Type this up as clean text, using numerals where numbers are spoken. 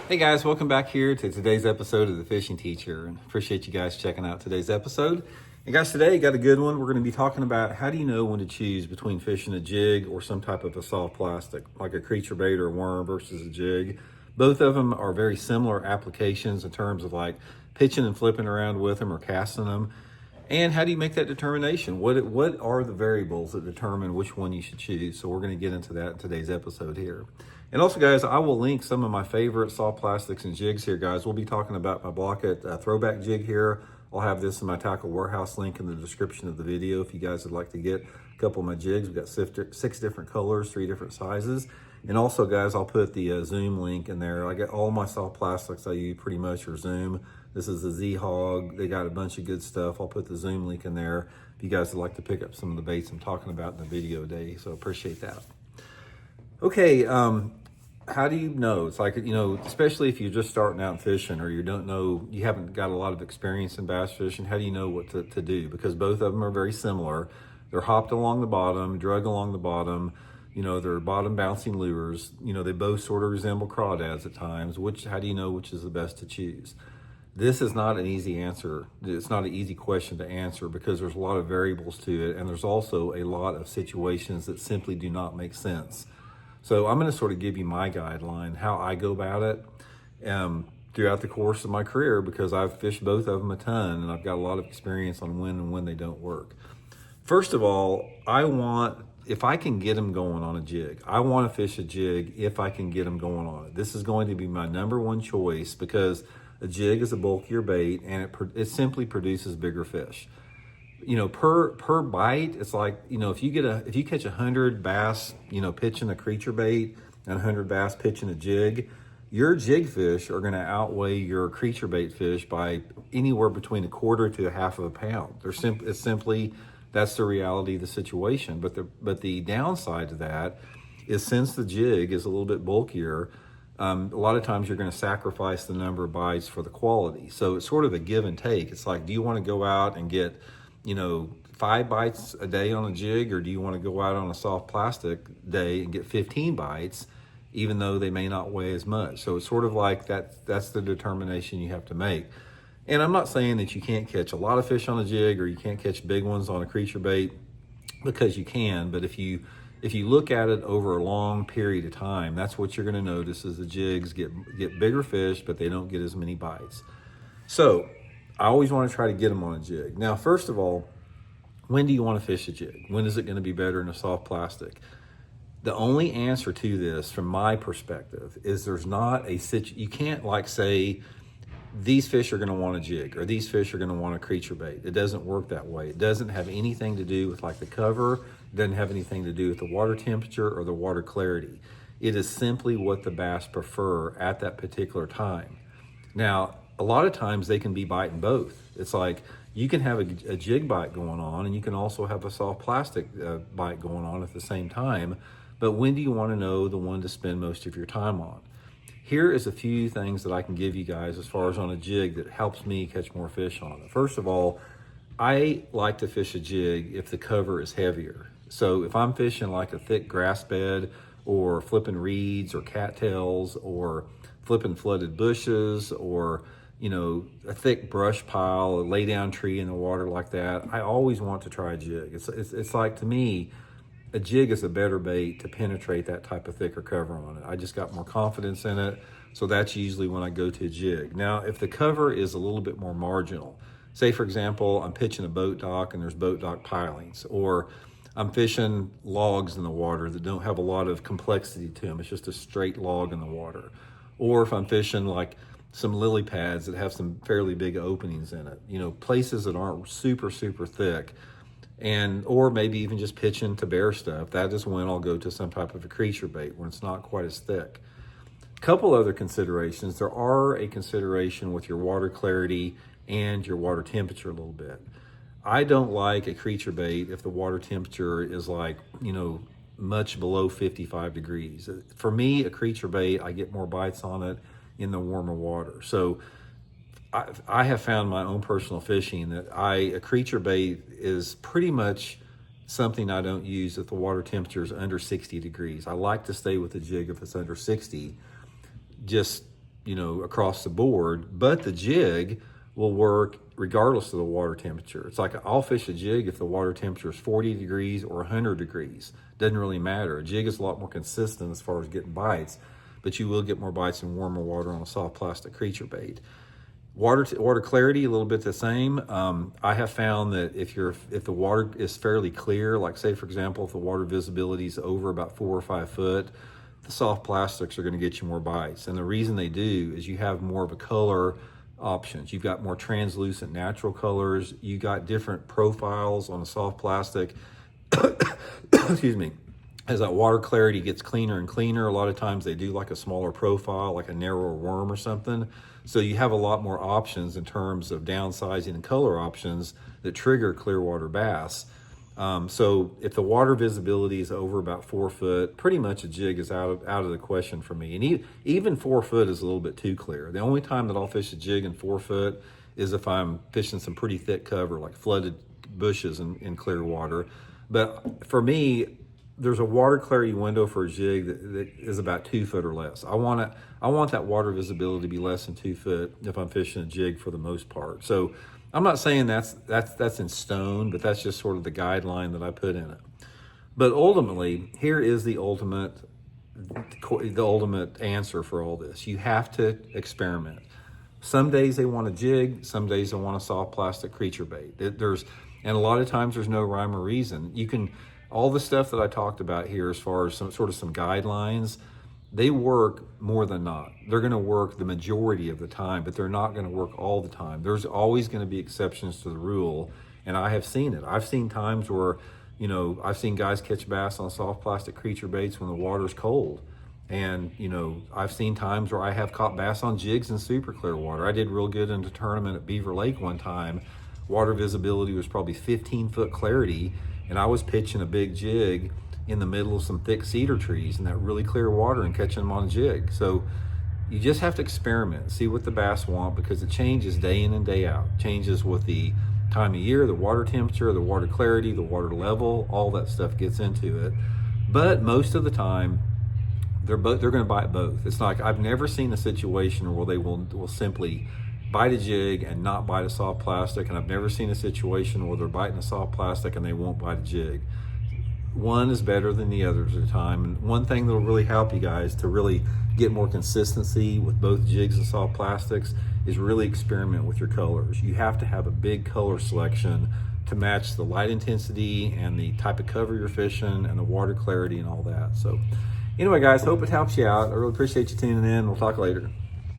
Hey guys, welcome back here to today's episode of The Fishing Teacher. And appreciate you guys checking out today's episode. And guys, today I got a good one. We're going to be talking about how do you know when to choose between fishing a jig or some type of a soft plastic, like a creature bait or a worm versus a jig. Both of them are very similar applications in terms of like pitching and flipping around with them or casting them. And how do you make that determination? What are the variables that determine which one you should choose? So we're going to get into that in today's episode here. And also, guys, I will link some of my favorite soft plastics and jigs here, guys. We'll be talking about my Blaukat Throwback jig here. I'll have this in my Tackle Warehouse link in the description of the video if you guys would like to get a couple of my jigs. We've got 6 different colors, 3 different sizes. And also, guys, I'll put the Zoom link in there. I get all my soft plastics I use pretty much are Zoom. This is the Z-Hog. They got a bunch of good stuff. I'll put the Zoom link in there if you guys would like to pick up some of the baits I'm talking about in the video today. So appreciate that. Okay, how do you know? It's like, especially if you're just starting out fishing or you don't know, you haven't got a lot of experience in bass fishing, how do you know what to do? Because both of them are very similar. They're hopped along the bottom, drug along the bottom. They're bottom bouncing lures. They both sort of resemble crawdads at times. How do you know which is the best to choose? This is not an easy answer. It's not an easy question to answer because there's a lot of variables to it, and there's also a lot of situations that simply do not make sense. So I'm going to sort of give you my guideline, how I go about it throughout the course of my career, because I've fished both of them a ton, and I've got a lot of experience on when and when they don't work. First of all, if I can get them going on a jig, I want to fish a jig if I can get them going on it. This is going to be my number one choice because a jig is a bulkier bait and it simply produces bigger fish. Per bite, it's like, if you catch 100 bass, pitching a creature bait and 100 bass pitching a jig, your jig fish are going to outweigh your creature bait fish by anywhere between a quarter to a half of a pound. It's simply that's the reality of the situation. But the downside to that is since the jig is a little bit bulkier, a lot of times you're going to sacrifice the number of bites for the quality. So it's sort of a give and take. It's like, do you want to go out and get 5 bites a day on a jig, or do you want to go out on a soft plastic day and get 15 bites, even though they may not weigh as much? So it's sort of like that's the determination you have to make. And I'm not saying that you can't catch a lot of fish on a jig or you can't catch big ones on a creature bait, because you can, but if you look at it over a long period of time, that's what you're going to notice is the jigs get bigger fish, but they don't get as many bites. So I always want to try to get them on a jig. Now, first of all, when do you want to fish a jig? When is it going to be better in a soft plastic? The only answer to this, from my perspective, is there's not you can't say, these fish are going to want a jig or these fish are going to want a creature bait. It doesn't work that way. It doesn't have anything to do with the cover. It doesn't have anything to do with the water temperature or the water clarity. It is simply what the bass prefer at that particular time. Now, a lot of times they can be biting both. It's like you can have a jig bite going on and you can also have a soft plastic bite going on at the same time. But when do you want to know the one to spend most of your time on? Here is a few things that I can give you guys as far as on a jig that helps me catch more fish on it. First of all, I like to fish a jig if the cover is heavier. So if I'm fishing like a thick grass bed or flipping reeds or cattails or flipping flooded bushes or a thick brush pile, a lay down tree in the water like that, I always want to try a jig. It's like, to me, a jig is a better bait to penetrate that type of thicker cover on it. I just got more confidence in it. So that's usually when I go to a jig. Now, if the cover is a little bit more marginal, say for example, I'm pitching a boat dock and there's boat dock pilings, or I'm fishing logs in the water that don't have a lot of complexity to them. It's just a straight log in the water. Or if I'm fishing like some lily pads that have some fairly big openings in it, places that aren't super, super thick, or maybe even just pitching to bare stuff, that is when I'll go to some type of a creature bait when it's not quite as thick. A couple other considerations. There are a consideration with your water clarity and your water temperature a little bit. I don't like a creature bait if the water temperature is much below 55 degrees. For me, a creature bait, I get more bites on it in the warmer water. So I have found my own personal fishing that a creature bait is pretty much something I don't use if the water temperature is under 60 degrees. I like to stay with the jig if it's under 60, just across the board, but the jig will work regardless of the water temperature. It's like I'll fish a jig if the water temperature is 40 degrees or 100 degrees. Doesn't really matter. A jig is a lot more consistent as far as getting bites, but you will get more bites in warmer water on a soft plastic creature bait. Water clarity, a little bit the same. I have found that if the water is fairly clear, like say for example, if the water visibility is over about 4 or 5 foot, the soft plastics are going to get you more bites. And the reason they do is you have more of a color options. You've got more translucent natural colors. You got different profiles on a soft plastic. Excuse me. As that water clarity gets cleaner and cleaner, a lot of times they do like a smaller profile, like a narrower worm or something. So you have a lot more options in terms of downsizing and color options that trigger clear water bass. So if the water visibility is over about 4 foot, pretty much a jig is out of the question for me. And even 4 foot is a little bit too clear. The only time that I'll fish a jig in 4 foot is if I'm fishing some pretty thick cover, like flooded bushes in clear water. But for me, there's a water clarity window for a jig that is about 2 foot or less. I want that water visibility to be less than 2 foot if I'm fishing a jig for the most part. So I'm not saying that's in stone, but that's just sort of the guideline that I put in it. But ultimately, here is the ultimate answer for all this. You have to experiment. Some days they want a jig, some days they want a soft plastic creature bait. And a lot of times there's no rhyme or reason. All the stuff that I talked about here as far as some guidelines, they work more than not. They're going to work the majority of the time, but they're not going to work all the time. There's always going to be exceptions to the rule, and I have seen it. I've seen times where, I've seen guys catch bass on soft plastic creature baits when the water's cold. And, I've seen times where I have caught bass on jigs in super clear water. I did real good in a tournament at Beaver Lake one time. Water visibility was probably 15-foot clarity, and I was pitching a big jig in the middle of some thick cedar trees in that really clear water and catching them on a jig. So you just have to experiment, see what the bass want, because it changes day in and day out. It changes with the time of year, the water temperature, the water clarity, the water level, all that stuff gets into it. But most of the time, they're going to bite both. It's like I've never seen a situation where they will simply bite a jig and not bite a soft plastic, and I've never seen a situation where they're biting a soft plastic and they won't bite a jig. One is better than the others at a time. And one thing that'll really help you guys to really get more consistency with both jigs and soft plastics is really experiment with your colors. You have to have a big color selection to match the light intensity and the type of cover you're fishing and the water clarity and all that. So anyway, guys, hope it helps you out. I really appreciate you tuning in. We'll talk later.